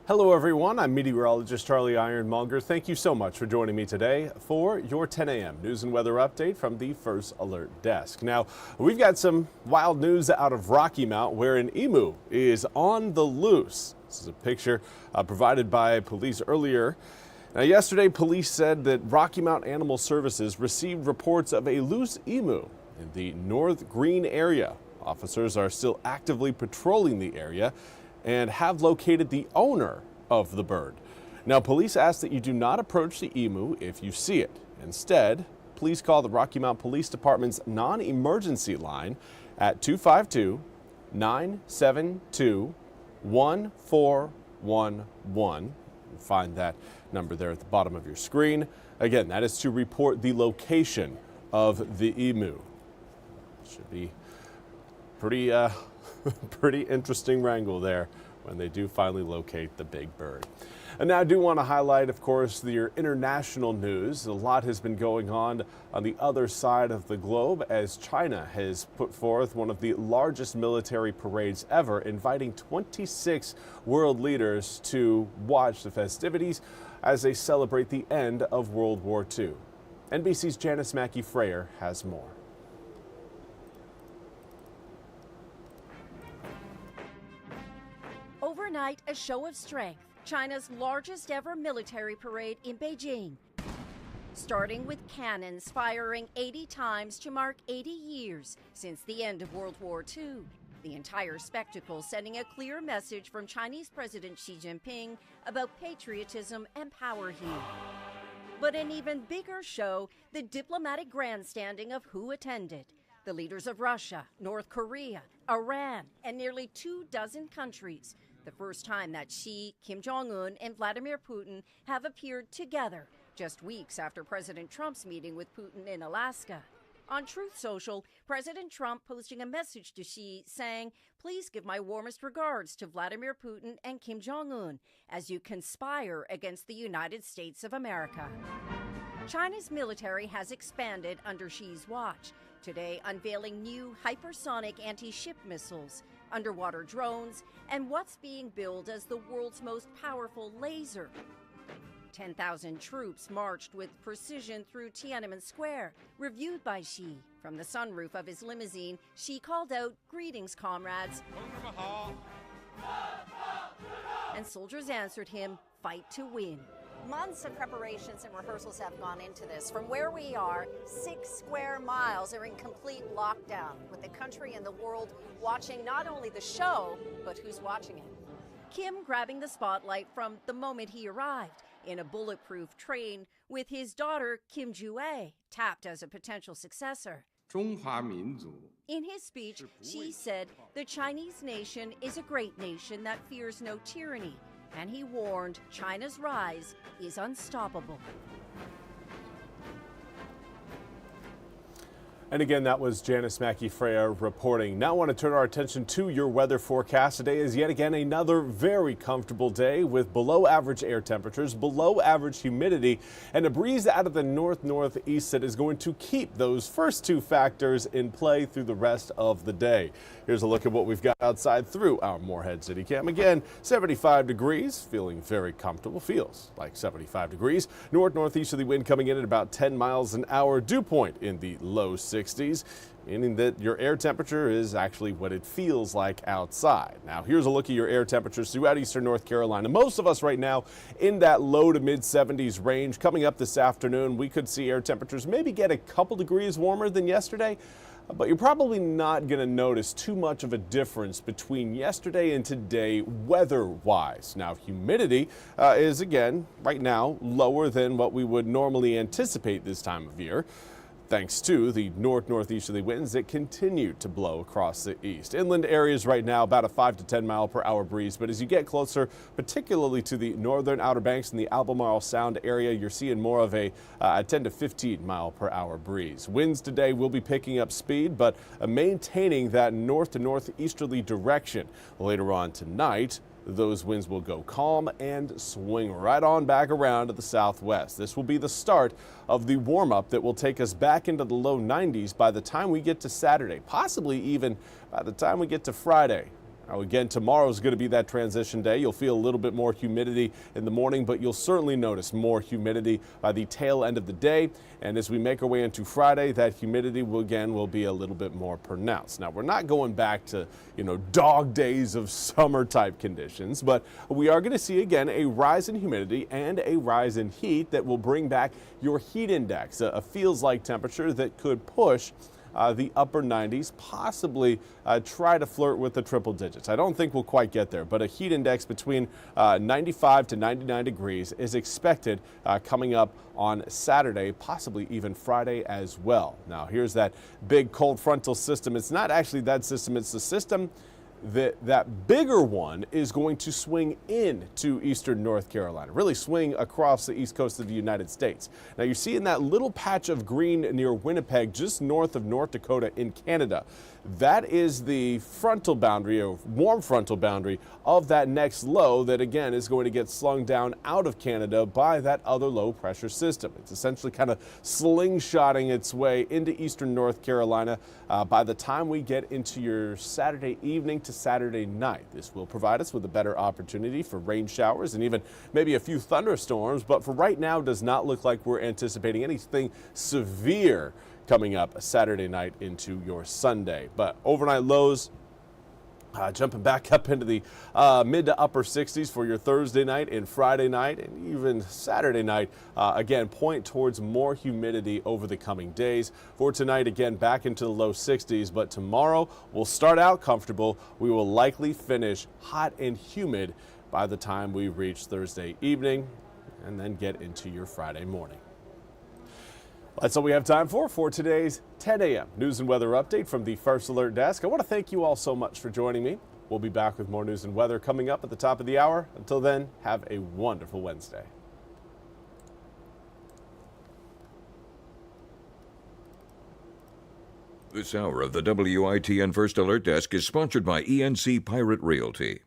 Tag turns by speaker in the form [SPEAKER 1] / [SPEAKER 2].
[SPEAKER 1] Hello everyone, I'm meteorologist Charlie Ironmonger. Thank you so much for joining me today for your 10 a.m. news and weather update from the First Alert Desk. Now, we've got some wild news out of Rocky Mount where an emu is on the loose. This is a picture provided by police earlier. Now, yesterday, police said that Rocky Mount Animal Services received reports of a loose emu in the North Green area. Officers are still actively patrolling the area and have located the owner of the bird. Now, police ask that you do not approach the emu if you see it. Instead, please call the Rocky Mount Police Department's non-emergency line at 252-972-1411. Find that number there at the bottom of your screen. Again, that is to report the location of the emu. Should be pretty pretty interesting wrangle there when they do finally locate the big bird. And now I do want to highlight, of course, your international news. A lot has been going on the other side of the globe as China has put forth one of the largest military parades ever, inviting 26 world leaders to watch the festivities as they celebrate the end of World War II. NBC's Janice Mackey-Freyer has more.
[SPEAKER 2] Overnight, a show of strength, China's largest ever military parade in Beijing. Starting with cannons firing 80 times to mark 80 years since the end of World War II. The entire spectacle sending a clear message from Chinese President Xi Jinping about patriotism and power here. But an even bigger show, the diplomatic grandstanding of who attended. The leaders of Russia, North Korea, Iran, and nearly 24 countries. The first time that Xi, Kim Jong-un, and Vladimir Putin have appeared together, just weeks after President Trump's meeting with Putin in Alaska. On Truth Social, President Trump posting a message to Xi saying, "Please give my warmest regards to Vladimir Putin and Kim Jong-un as you conspire against the United States of America." China's military has expanded under Xi's watch, today unveiling new hypersonic anti-ship missiles, underwater drones, and what's being billed as the world's most powerful laser. 10,000 troops marched with precision through Tiananmen Square, reviewed by Xi. From the sunroof of his limousine, Xi called out, "Greetings, comrades." And soldiers answered him, "Fight to win."
[SPEAKER 3] Months of preparations and rehearsals have gone into this. From where we are, 6 square miles are in complete lockdown, with the country and the world watching not only the show, but who's watching it.
[SPEAKER 2] Kim grabbing the spotlight from the moment he arrived in a bulletproof train with his daughter, Kim Ju-ae, tapped as a potential successor. In his speech, Xi said the Chinese nation is a great nation that fears no tyranny, and he warned China's rise is unstoppable.
[SPEAKER 1] And again, that was Janice Mackey-Freyer reporting. Now I want to turn our attention to your weather forecast. Today is yet again another very comfortable day with below average air temperatures, below average humidity, and a breeze out of the northeast that is going to keep those first two factors in play through the rest of the day. Here's a look at what we've got outside through our Moorhead City Cam. Again, 75 degrees, feeling very comfortable, feels like 75 degrees. Northeasterly wind coming in at about 10 miles an hour, dew point in the low 60s, meaning that your air temperature is actually what it feels like outside. Now, here's a look at your air temperatures throughout eastern North Carolina. Most of us right now in that low to mid 70s range. Coming up this afternoon, we could see air temperatures maybe get a couple degrees warmer than yesterday, but you're probably not going to notice too much of a difference between yesterday and today weather-wise. Now, humidity is, again, right now lower than what we would normally anticipate this time of year, thanks to the northeasterly winds that continue to blow across the east. Inland areas right now about a 5 to 10 mile per hour breeze, but as you get closer, particularly to the northern Outer Banks and the Albemarle Sound area, you're seeing more of a 10 to 15 mile per hour breeze. Winds today will be picking up speed, but maintaining that north to northeasterly direction. Later on tonight, those winds will go calm and swing right on back around to the southwest. This will be the start of the warm-up that will take us back into the low 90s by the time we get to Saturday, possibly even by the time we get to Friday. Now again, tomorrow is going to be that transition day. You'll feel a little bit more humidity in the morning, but you'll certainly notice more humidity by the tail end of the day. And as we make our way into Friday, that humidity will be a little bit more pronounced. Now, we're not going back to, dog days of summer type conditions, but we are going to see again a rise in humidity and a rise in heat that will bring back your heat index, a feels like temperature that could push the upper 90s, possibly try to flirt with the triple digits. I don't think we'll quite get there, but a heat index between 95 to 99 degrees is expected coming up on Saturday, possibly even Friday as well. Now, here's that big cold frontal system. It's not actually that system, it's the system that bigger one is going to swing into eastern North Carolina, really swing across the east coast of the United States. Now you're seeing that little patch of green near Winnipeg, just north of North Dakota in Canada. That is the frontal boundary, or warm frontal boundary, of that next low that again is going to get slung down out of Canada by that other low pressure system. It's essentially kind of slingshotting its way into eastern North Carolina by the time we get into your Saturday evening to Saturday night. This will provide us with a better opportunity for rain showers and even maybe a few thunderstorms, but for right now does not look like we're anticipating anything severe coming up Saturday night into your Sunday. But overnight lows jumping back up into the mid to upper 60s for your Thursday night and Friday night, and even Saturday night. Again, point towards more humidity over the coming days. For tonight, again, back into the low 60s, but tomorrow we'll start out comfortable. We will likely finish hot and humid by the time we reach Thursday evening and then get into your Friday morning. That's all we have time for today's 10 a.m. news and weather update from the First Alert Desk. I want to thank you all so much for joining me. We'll be back with more news and weather coming up at the top of the hour. Until then, have a wonderful Wednesday.
[SPEAKER 4] This hour of the WITN First Alert Desk is sponsored by ENC Pirate Realty.